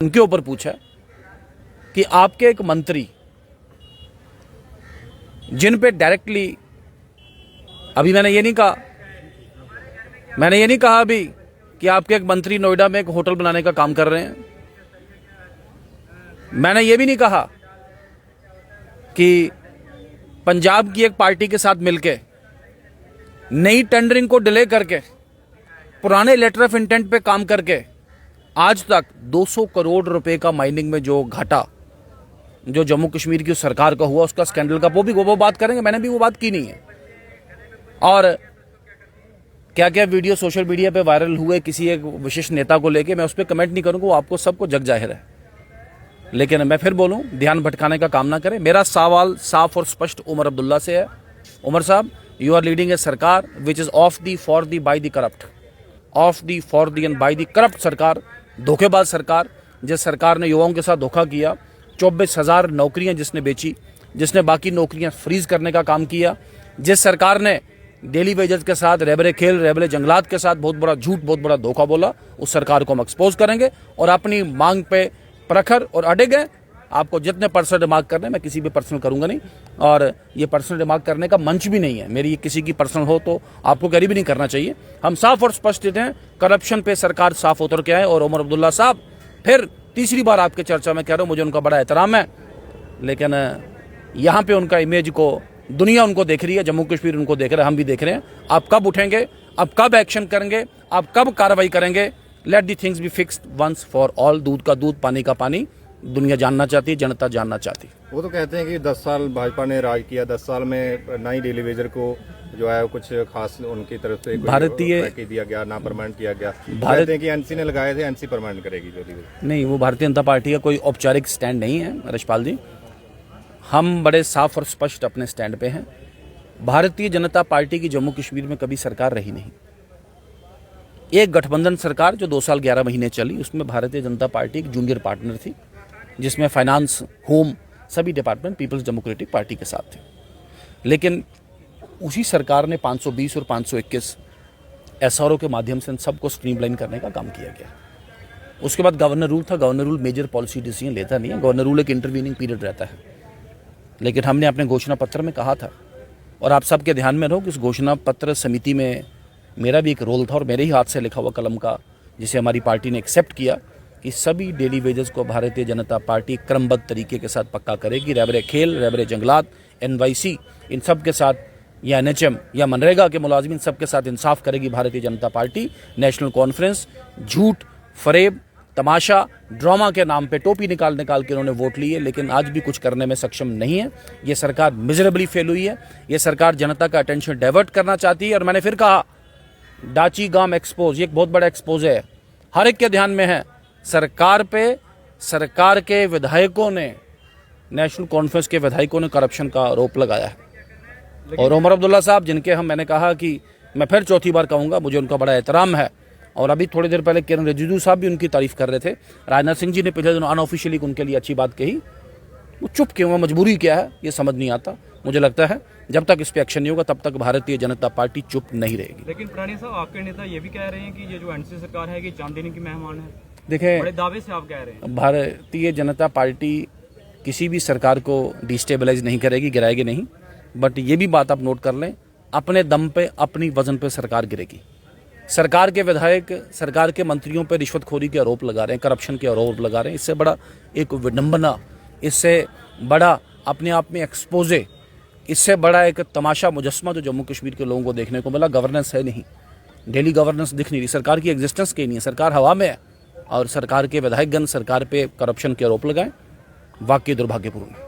उनके ऊपर पूछा कि आपके एक मंत्री जिन पे डायरेक्टली, अभी मैंने ये नहीं कहा अभी कि आपके एक मंत्री नोएडा में एक होटल बनाने का काम कर रहे हैं। मैंने ये भी नहीं कहा कि पंजाब की एक पार्टी के साथ मिलके नई टेंडरिंग को डिले करके पुराने लेटर ऑफ इंटेंट पे काम करके आज तक 200 करोड़ रुपए का माइनिंग में जो घाटा जो जम्मू कश्मीर की सरकार का हुआ, उसका स्कैंडल का वो बात करेंगे। मैंने भी वो बात की नहीं है। और क्या क्या वीडियो सोशल मीडिया पे वायरल हुए किसी एक विशेष नेता को लेके, मैं उस पर कमेंट नहीं करूंगा, वो आपको सबको जग जाहिर है। लेकिन मैं फिर बोलूं, ध्यान भटकाने का काम ना करें। मेरा सवाल साफ और स्पष्ट उमर अब्दुल्ला से है। उमर साहब, यू आर लीडिंग ए सरकार which is of the for the by the corrupt, of the for the and by the corrupt सरकार, धोखेबाज सरकार। जिस सरकार ने युवाओं के साथ धोखा किया, 24,000 नौकरियां जिसने बेची, जिसने बाकी नौकरियां फ्रीज करने का काम किया, जिस सरकार ने डेली वेजेस के साथ रेबरे खेल, रेबरे जंगलात के साथ बहुत बड़ा झूठ, बहुत बड़ा धोखा बोला, उस सरकार को हम एक्सपोज करेंगे और अपनी मांग पे प्रखर और अड़े गए। आपको जितने पर्सनल रिमार्क करने, मैं किसी भी पर्सनल करूंगा नहीं, और ये पर्सनल रिमार्क करने का मंच भी नहीं है। मेरी किसी की पर्सनल हो तो आपको करीब नहीं करना चाहिए। हम साफ और स्पष्ट हैं, करप्शन पे सरकार साफ उतर के आए। और उमर अब्दुल्ला साहब, फिर तीसरी बार आपके चर्चा में कह रहा हूं, मुझे उनका बड़ा एहतराम है, लेकिन यहाँ पे उनका इमेज को दुनिया उनको देख रही है, जम्मू कश्मीर उनको देख रहा है, हम भी देख रहे हैं। आप कब उठेंगे, आप कब एक्शन करेंगे, आप कब कार्रवाई करेंगे? Let the things be fixed once for all. दूध का दूध, पानी का पानी, दुनिया जानना चाहती है, जनता जानना चाहती है। वो तो कहते हैं कि 10 साल भाजपा ने राज किया, 10 साल में ना ही डेली वेजर को जो है कुछ खास उनकी तरफ से भारतीय दिया गया, ना परमानेंट किया गया। कहते हैं कि एनसी ने लगाए थे, एनसी परमानेंट करेगी डेली वेजर। नहीं, वो भारतीय जनता पार्टी का कोई औपचारिक स्टैंड नहीं है रशपाल जी। हम बड़े साफ और स्पष्ट अपने स्टैंड पे हैं। भारतीय जनता पार्टी की जम्मू कश्मीर में कभी सरकार रही नहीं। एक गठबंधन सरकार जो 2 साल 11 महीने चली, उसमें भारतीय जनता पार्टी एक जूनियर पार्टनर थी, जिसमें फाइनेंस, होम, सभी डिपार्टमेंट पीपल्स डेमोक्रेटिक पार्टी के साथ थे। लेकिन उसी सरकार ने 520 और 521 एसआरओ के माध्यम से इन सबको स्ट्रीमलाइन करने का काम किया गया। उसके बाद गवर्नर रूल था। Governor rule major policy decision लेता नहीं है। गवर्नर रूल एक इंटरवीनिंग पीरियड रहता है। लेकिन हमने अपने घोषणा पत्र में कहा था, और आप सबके ध्यान में रहो कि इस घोषणा पत्र समिति में मेरा भी एक रोल था, और मेरे ही हाथ से लिखा हुआ कलम का, जिसे हमारी पार्टी ने एक्सेप्ट किया कि सभी डेली वेजेस को भारतीय जनता पार्टी क्रमबद्ध तरीके के साथ पक्का करेगी। रेबरे खेल, रेबरे जंगलात, एनवाईसी, इन सब के साथ, या एनएचएम या मनरेगा के मुलाजिम, इन सब के साथ इंसाफ करेगी Bharatiya Janata party. National conference झूठ, फरेब, तमाशा, ड्रामा के नाम पे टोपी निकाल के उन्होंने वोट लिए, लेकिन आज भी कुछ करने में सक्षम नहीं है। ये सरकार मिजरेबली फेल हुई है। ये सरकार जनता का अटेंशन डाइवर्ट करना चाहती है। और मैंने फिर कहा, डाची गांव एक्सपोज, ये एक बहुत बड़ा एक्सपोज है, हर एक के ध्यान में है। सरकार पे, सरकार के विधायकों ने, नेशनल कॉन्फ्रेंस के विधायकों ने करप्शन का आरोप लगाया है। और उमर अब्दुल्ला साहब, जिनके हम, मैंने कहा कि मैं फिर चौथी बार कहूंगा, मुझे उनका बड़ा एहतराम है। और अभी थोड़ी देर पहले किरण रिजिजू साहब भी उनकी तारीफ कर रहे थे। राजनाथ सिंह जी ने पिछले दिनों अनऑफिशियली उनके लिए अच्छी बात कही। वो चुप क्यों है, मजबूरी क्या है, ये समझ नहीं आता। मुझे लगता है जब तक इस पे एक्शन नहीं होगा, तब तक भारतीय जनता पार्टी चुप नहीं रहेगी। लेकिन प्राणी साहब, आपके नेता ये भी कह रहे हैं कि ये जो एनसी सरकार है कि चांदनी की मेहमान है। देखें, बड़े दावे से आप कह रहे हैं। भारतीय जनता पार्टी किसी भी सरकार को डिस्टेबलाइज नहीं करेगी, गिराएगी नहीं। बट ये भी बात आप नोट कर लें, अपने दम पे, अपनी वजन पे सरकार गिरेगी। सरकार के विधायक सरकार के मंत्रियों पे रिश्वतखोरी के आरोप लगा रहे हैं, करप्शन के आरोप लगा रहे हैं। इससे बड़ा एक विडंबना, इससे बड़ा अपने आप में एक्सपोजे, इससे बड़ा एक तमाशा मुजस्मा जो जम्मू कश्मीर के लोगों को देखने को मिला। गवर्नेंस है नहीं, डेली गवर्नेंस दिख नहीं रही, सरकार की एग्जिस्टेंस कहीं नहीं है, सरकार हवा में है। और सरकार के विधायकगण सरकार पे करप्शन के आरोप लगाएं, वाकई दुर्भाग्यपूर्ण है।